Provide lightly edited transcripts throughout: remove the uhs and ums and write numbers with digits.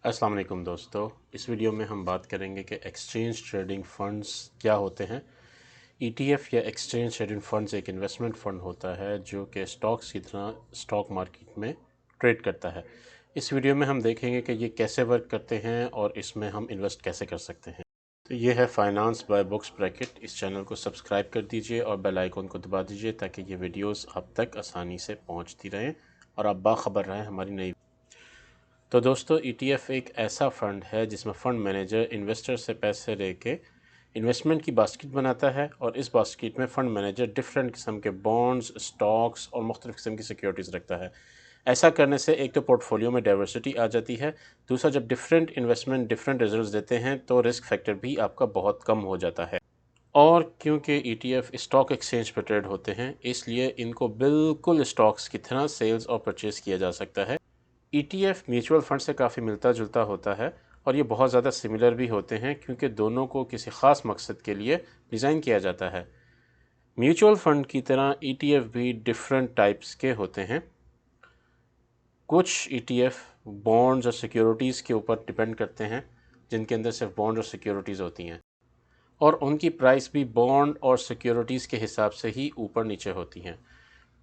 अस्सलाम वालेकुम दोस्तों, इस वीडियो में हम बात करेंगे कि एक्सचेंज ट्रेडिंग फंड्स क्या होते हैं। ईटीएफ या एक्सचेंज ट्रेडिंग फंड्स एक इन्वेस्टमेंट फ़ंड होता है जो कि स्टॉक्स की तरह स्टॉक मार्केट में ट्रेड करता है। इस वीडियो में हम देखेंगे कि ये कैसे वर्क करते हैं और इसमें हम इन्वेस्ट कैसे कर सकते हैं। तो ये है फाइनेंस बाय बुक्स ब्रैकेट। इस चैनल को सब्सक्राइब कर दीजिए और बेल आइकन को दबा दीजिए ताकि ये वीडियोस आप तक आसानी से पहुंचती रहें और आप बाखबर रहें हमारी नई। तो दोस्तों, ईटीएफ एक ऐसा फ़ंड है जिसमें फ़ंड मैनेजर इन्वेस्टर से पैसे लेके इन्वेस्टमेंट की बास्केट बनाता है और इस बास्केट में फ़ंड मैनेजर डिफरेंट किस्म के बॉन्ड्स, स्टॉक्स और मुख्तलिफ़ किस्म की सिक्योरिटीज़ रखता है। ऐसा करने से एक तो पोर्टफोलियो में डाइवर्सिटी आ जाती है, दूसरा जब डिफरेंट इन्वेस्टमेंट डिफरेंट रिजल्ट्स देते हैं तो रिस्क फैक्टर भी आपका बहुत कम हो जाता है। और क्योंकि ईटीएफ स्टॉक एक्सचेंज पर ट्रेड होते हैं, इसलिए इनको बिल्कुल स्टॉक्स की तरह सेल्स और परचेज़ किया जा सकता है। ईटीएफ म्यूचुअल फंड से काफ़ी मिलता जुलता होता है और ये बहुत ज़्यादा सिमिलर भी होते हैं क्योंकि दोनों को किसी ख़ास मकसद के लिए डिज़ाइन किया जाता है। म्यूचुअल फंड की तरह ईटीएफ भी डिफरेंट टाइप्स के होते हैं। कुछ ईटीएफ बॉन्ड्स और सिक्योरिटीज़ के ऊपर डिपेंड करते हैं, जिनके अंदर सिर्फ बॉन्ड और सिक्योरिटीज़ होती हैं और उनकी प्राइस भी बॉन्ड और सिक्योरिटीज़ के हिसाब से ही ऊपर नीचे होती हैं।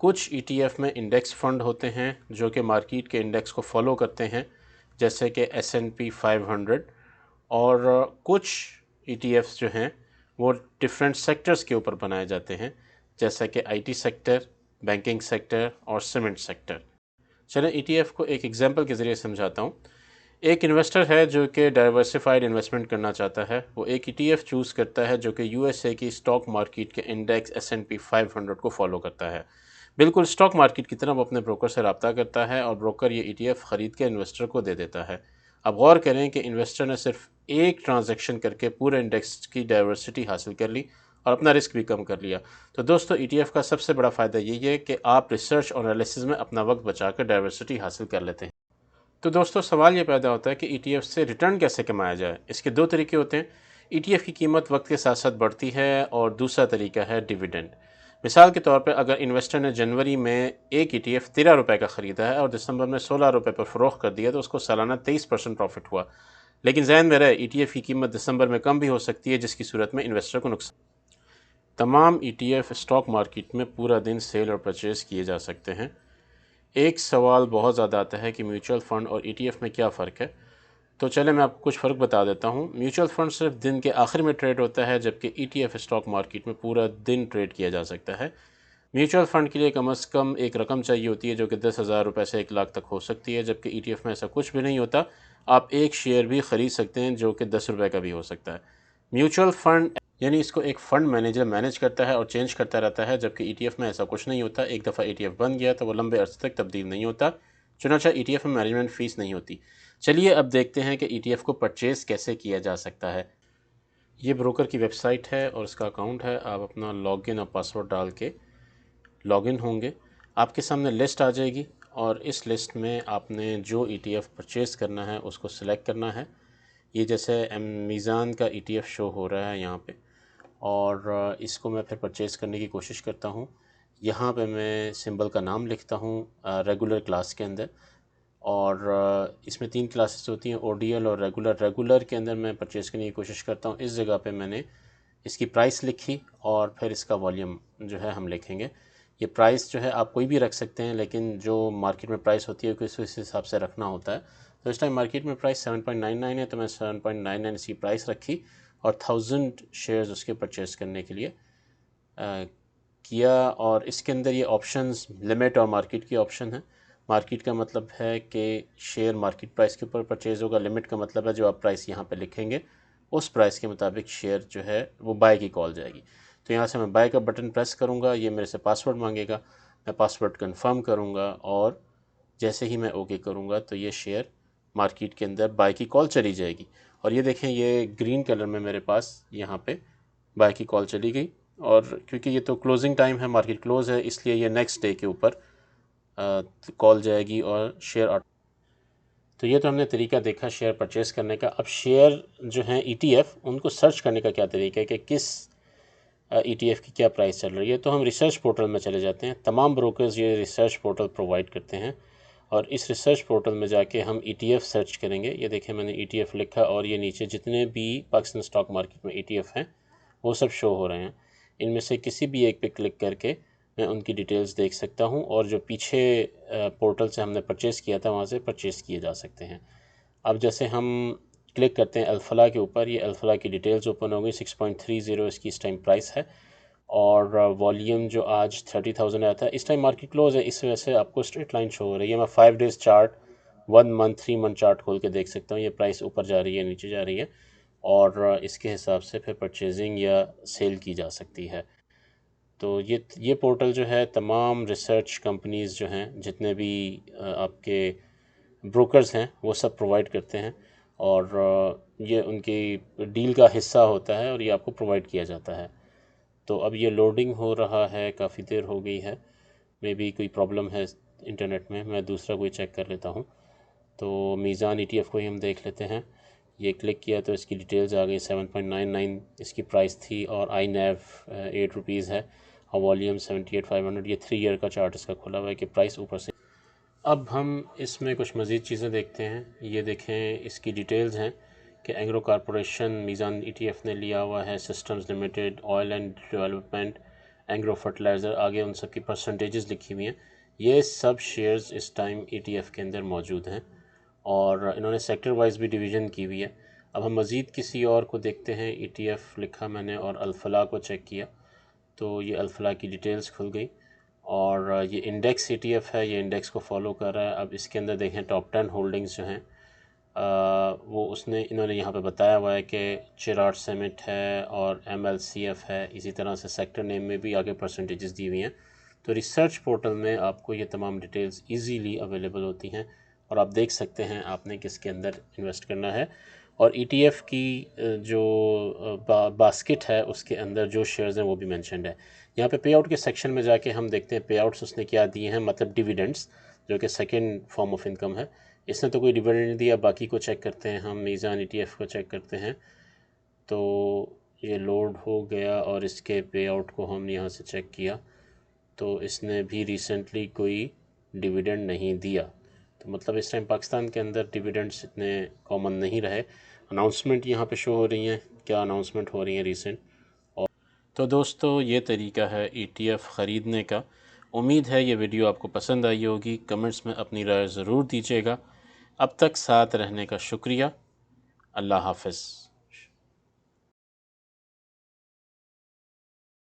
कुछ ईटीएफ में इंडेक्स फ़ंड होते हैं जो कि मार्केट के इंडेक्स को फॉलो करते हैं, जैसे कि S&P 500। और कुछ ईटीएफ्स जो हैं वो डिफरेंट सेक्टर्स के ऊपर बनाए जाते हैं, जैसे कि आईटी सेक्टर, बैंकिंग सेक्टर और सीमेंट सेक्टर। चलिए ईटीएफ को एक एग्जांपल के ज़रिए समझाता हूँ। एक इन्वेस्टर है जो कि डाइवर्सिफाइड इन्वेस्टमेंट करना चाहता है। वो एक ईटीएफ चूज़ करता है जो कि यूएसए की स्टॉक मार्केट के इंडेक्स S&P 500 को फॉलो करता है। बिल्कुल स्टॉक मार्केट की तरह वो अपने ब्रोकर से रब्ता करता है और ब्रोकर ये ईटीएफ ख़रीद के इन्वेस्टर को दे देता है। अब गौर करें कि इन्वेस्टर ने सिर्फ एक ट्रांजैक्शन करके पूरे इंडेक्स की डाइवर्सिटी हासिल कर ली और अपना रिस्क भी कम कर लिया। तो दोस्तों, ईटीएफ का सबसे बड़ा फ़ायदा यही है कि आप रिसर्च और एनालिसिस में अपना वक्त बचाकर डाइवर्सिटी हासिल कर लेते हैं। तो दोस्तों, सवाल ये पैदा होता है कि ईटीएफ से रिटर्न कैसे कमाया जाए। इसके दो तरीके होते हैं। ईटीएफ की कीमत वक्त के साथ साथ बढ़ती है और दूसरा तरीका है डिविडेंड। मिसाल के तौर पर अगर इन्वेस्टर ने जनवरी में एक ईटीएफ 13 रुपये का ख़रीदा है और दिसंबर में 16 रुपये पर फ़रोख्त कर दिया तो उसको सालाना 23% प्रॉफिट हुआ। लेकिन जहन में रहे, ईटीएफ की कीमत दिसंबर में कम भी हो सकती है, जिसकी सूरत में इन्वेस्टर को नुकसान। तमाम ईटीएफ स्टॉक मार्केट में पूरा दिन सेल और परचेज़ किए जा सकते हैं। एक सवाल बहुत ज़्यादा आता है कि म्यूचुअल फ़ंड और ईटीएफ में क्या फ़र्क है। तो चले मैं आपको कुछ फ़र्क बता देता हूँ। म्यूचुअल फ़ंड सिर्फ दिन के आखिर में ट्रेड होता है, जबकि ईटीएफ स्टॉक मार्केट में पूरा दिन ट्रेड किया जा सकता है। म्यूचुअल फ़ंड के लिए कम से कम एक रकम चाहिए होती है जो कि 10,000 रुपये से 1 लाख तक हो सकती है, जबकि ईटीएफ में ऐसा कुछ भी नहीं होता। आप एक शेयर भी ख़रीद सकते हैं जो कि 10 रुपये का भी हो सकता है। म्यूचुअल फ़ंड यानी इसको एक फ़ंड मैनेजर मैनेज करता है और चेंज करता रहता है, जबकि ईटीएफ में ऐसा कुछ नहीं होता। एक दफ़ा ईटीएफ बन गया तो वो लंबे अरसे तक तब्दील नहीं होता। चुनांचे ईटीएफ में मैनेजमेंट फ़ीस नहीं होती। चलिए अब देखते हैं कि ईटीएफ को परचेज़ कैसे किया जा सकता है। ये ब्रोकर की वेबसाइट है और उसका अकाउंट है। आप अपना लॉगिन और पासवर्ड डाल के लॉगिन होंगे। आपके सामने लिस्ट आ जाएगी और इस लिस्ट में आपने जो ईटीएफ परचेज़ करना है उसको सिलेक्ट करना है। ये जैसे अमेज़न का ईटीएफ शो हो रहा है यहाँ पे और इसको मैं फिर परचेज़ करने की कोशिश करता हूँ। यहाँ पे मैं सिंबल का नाम लिखता हूँ रेगुलर क्लास के अंदर और इसमें 3 क्लासेस होती हैं, ओडीएल और रेगुलर। रेगुलर के अंदर मैं परचेज़ करने की कोशिश करता हूँ। इस जगह पे मैंने इसकी प्राइस लिखी और फिर इसका वॉल्यूम जो है हम लिखेंगे। ये प्राइस जो है आप कोई भी रख सकते हैं, लेकिन जो मार्केट में प्राइस होती है उस हिसाब से रखना होता है। तो इस टाइम मार्केट में प्राइस 7.99 है तो मैं 7.99 इसकी प्राइस रखी और 1000 शेयर्स उसके परचेज़ करने के लिए किया। और इसके अंदर ये ऑप्शंस लिमिट और मार्केट की ऑप्शन है। मार्केट का मतलब है कि शेयर मार्केट प्राइस के ऊपर परचेज़ होगा। लिमिट का मतलब है जो आप प्राइस यहाँ पे लिखेंगे उस प्राइस के मुताबिक शेयर जो है वो बाय की कॉल जाएगी। तो यहाँ से मैं बाय का बटन प्रेस करूँगा, ये मेरे से पासवर्ड मांगेगा, मैं पासवर्ड कंफर्म करूँगा और जैसे ही मैं ओके करूँगा तो ये शेयर मार्केट के अंदर बाय की कॉल चली जाएगी। और ये देखें, ये ग्रीन कलर में मेरे पास यहाँ पे बाय की कॉल चली गई। और क्योंकि ये तो क्लोजिंग टाइम है, मार्केट क्लोज़ है, इसलिए ये नेक्स्ट डे के ऊपर कॉल जाएगी और शेयर। तो ये तो हमने तरीका देखा शेयर परचेज़ करने का। अब शेयर जो हैं ईटीएफ, उनको सर्च करने का क्या तरीका है कि किस ईटीएफ की क्या प्राइस चल रही है। तो हम रिसर्च पोर्टल में चले जाते हैं। तमाम ब्रोकर्स ये रिसर्च पोर्टल प्रोवाइड करते हैं और इस रिसर्च पोर्टल में जाके हम ETF सर्च करेंगे। ये देखें मैंने ETF लिखा और ये नीचे जितने भी पाकिस्तान स्टॉक मार्केट में ETF हैं वो सब शो हो रहे हैं। इनमें से किसी भी एक पे क्लिक करके मैं उनकी डिटेल्स देख सकता हूँ और जो पीछे पोर्टल से हमने परचेज़ किया था वहाँ से परचेज़ किए जा सकते हैं। अब जैसे हम क्लिक करते हैं अल्फला के ऊपर, ये अल्फला की डिटेल्स ओपन हो गई। 6.30 इसकी इस टाइम प्राइस है और वॉल्यूम जो आज 30,000 आया था, इस टाइम मार्केट क्लोज है, इस वजह से आपको स्ट्रेट लाइन शो हो रही है। मैं 5 days chart, 1 month 3 month chart खोल के देख सकता हूँ। ये प्राइस ऊपर जा रही है, नीचे जा रही है और इसके हिसाब से फिर परचेजिंग या सेल की जा सकती है। तो ये पोर्टल जो है तमाम रिसर्च कंपनीज़ जो हैं, जितने भी आपके ब्रोकर्स हैं वो सब प्रोवाइड करते हैं और ये उनकी डील का हिस्सा होता है और ये आपको प्रोवाइड किया जाता है। तो अब ये लोडिंग हो रहा है, काफ़ी देर हो गई है, मे बी कोई प्रॉब्लम है इंटरनेट में। मैं दूसरा कोई चेक कर लेता हूँ। तो मीज़ान ETF को ही हम देख लेते हैं। ये क्लिक किया तो इसकी डिटेल्स आ गई। 7.99 इसकी प्राइस थी और INAV 8 रुपीज़ है और वॉल्यूम 78,500। ये 3 ईयर का चार्ट इसका खुला हुआ है कि प्राइस ऊपर से। अब हम इसमें कुछ मज़ीद चीज़ें देखते हैं। ये देखें इसकी डिटेल्स हैं कि एग्रो कॉरपोरेशन मीज़ान ETF ने लिया हुआ है, systems limited, oil and development, agro fertiliser, आगे उन सब की परसेंटेजेस लिखी हुई हैं। ये सब शेयर्स इस टाइम ETF के अंदर मौजूद हैं और इन्होंने सेक्टर वाइज भी डिवीज़न की हुई है। अब हम मज़ीद किसी और को देखते हैं। ETF लिखा मैंने और अल्फला को चेक किया तो ये अल्फला की डिटेल्स खुल गई और ये इंडेक्स ETF है, ये इंडेक्स को फॉलो कर रहा है। अब इसके अंदर देखें टॉप 10 होल्डिंग्स जो हैं वो इन्होंने यहाँ पे बताया हुआ है कि चिराट सीमेंट है और MLCF है। इसी तरह से सेक्टर नेम में भी आगे परसेंटेजेस दी हुई हैं। तो रिसर्च पोर्टल में आपको ये तमाम डिटेल्स इजीली अवेलेबल होती हैं और आप देख सकते हैं आपने किसके अंदर इन्वेस्ट करना है। और ETF की जो बास्केट है उसके अंदर जो शेयर्स हैं वो भी मेंशन्ड है। यहाँ पे पे आउट के सेक्शन में जाके हम देखते हैं पे आउट्स उसने क्या दिए हैं, मतलब डिविडेंड्स, जो कि सेकंड फॉर्म ऑफ इनकम है। इसने तो कोई डिविडेंड नहीं दिया। बाकी को चेक करते हैं हम, मीज़ान ETF को चेक करते हैं तो ये लोड हो गया और इसके पे आउट को हम यहाँ से चेक किया तो इसने भी रिसेंटली कोई डिविडेंड नहीं दिया। तो मतलब इस टाइम पाकिस्तान के अंदर डिविडेंड्स इतने कॉमन नहीं रहे। अनाउंसमेंट यहाँ पे शो हो रही हैं, क्या अनाउंसमेंट हो रही हैं रिसेंट। और तो दोस्तों ये तरीका है ETF ख़रीदने का। उम्मीद है ये वीडियो आपको पसंद आई होगी। कमेंट्स में अपनी राय ज़रूर दीजिएगा। अब तक साथ रहने का शुक्रिया। अल्लाह हाफ़िज़।